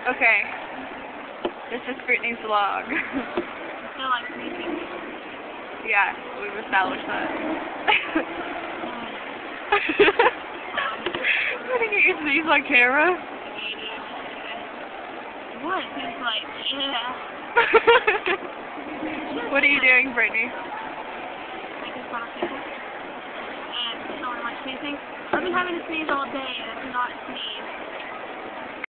Okay. This is Brittney's vlog. I feel like sneezing. Yeah, we've established that. I'm gonna get your sneeze on camera. What? It's like, yeah. What are you doing, Brittney? Making fun of people. And showing my sneezing. I've been having to sneeze all day and I cannot sneeze.